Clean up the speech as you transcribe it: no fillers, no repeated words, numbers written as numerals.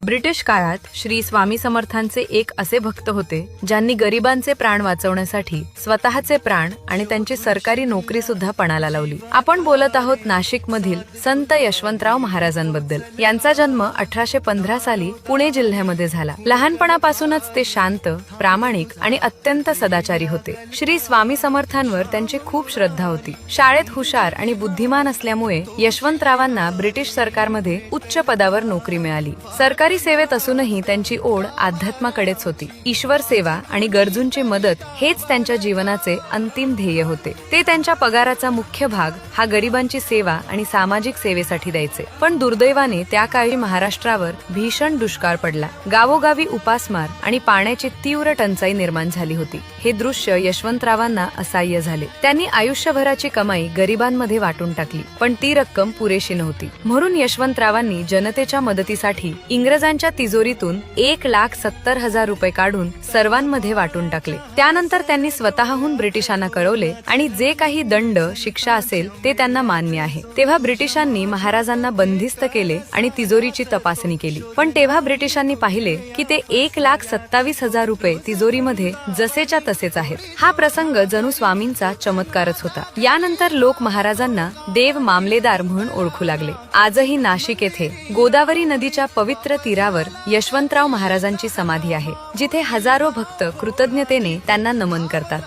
British काळात श्री स्वामी समर्थांचे एक असे भक्त होते ज्यांनी गरिबांचे प्राण वाचवण्यासाठी स्वतःचे प्राण आणि त्यांची सरकारी नोकरी सुद्धा पणाला लावली। आपण बोलत आहोत नाशिक मधील संत यशवंतराव महाराजांबद्दल। यांचा जन्म 1815 साली पुणे जिल्ह्यामध्ये झाला। लहानपणापासूनच ते शांत, प्रामाणिक आणि अत्यंत सदाचारी होते। श्री स्वामी समर्थांवर त्यांची खूप श्रद्धा होती। शाळेत हुशार आणि बुद्धिमान असल्यामुळे यशवंतरावांना ब्रिटिश सरकारमध्ये उच्च पदावर नोकरी मिळाली। सरकारी सेवेत असूनही त्यांची ओढ अध्यात्माकडेच होती। ईश्वर सेवा आणि गरजूंची मदत हेच त्यांच्या जीवनाचे अंतिम ध्येय होते। ते त्यांच्या पगाराचा मुख्य भाग हा गरिबांची सेवा आणि सामाजिक सेवेसाठी द्यायचे। पण दुर्दैवाने त्या काळी महाराष्ट्रावर भीषण दुष्काळ पडला। गावोगावी उपासमार आणि पाण्याची तीव्र टंचाई निर्माण झाली होती। हे दृश्य यशवंतरावांना असह्य झाले। त्यांनी आयुष्यभराची कमाई गरिबांमध्ये वाटून टाकली, पण ती रक्कम पुरेशी नव्हती। म्हणून यशवंतरावांनी जनतेच्या मदतीसाठी इंग्रजांच्या तिजोरीतून 1,70,000 रुपये काढून सर्वांमध्ये वाटून टाकले। त्यानंतर त्यांनी स्वतःहून ब्रिटिशांना कळवले आणि जे काही दंड, शिक्षा असेल ते त्यांना मान्य आहे। तेव्हा ब्रिटिशांनी महाराजांना बंदिस्त केले आणि तिजोरीची तपासणी केली। पण तेव्हा ब्रिटिशांनी पाहिले की ते 1,27,000 रुपये तिजोरीमध्ये जसेच्या तसेच आहेत। हा प्रसंग जणू स्वामींचा चमत्कारच होता। यानंतर लोक महाराजांना देव मामलेदार म्हणून ओळखू लागले। आजही नाशिक येथे गोदावरी नदीच्या पवित्र तीरावर यशवंतराव महाराजांची समाधी आहे, जिथे हजारो भक्त कृतज्ञतेने त्यांना नमन करतात।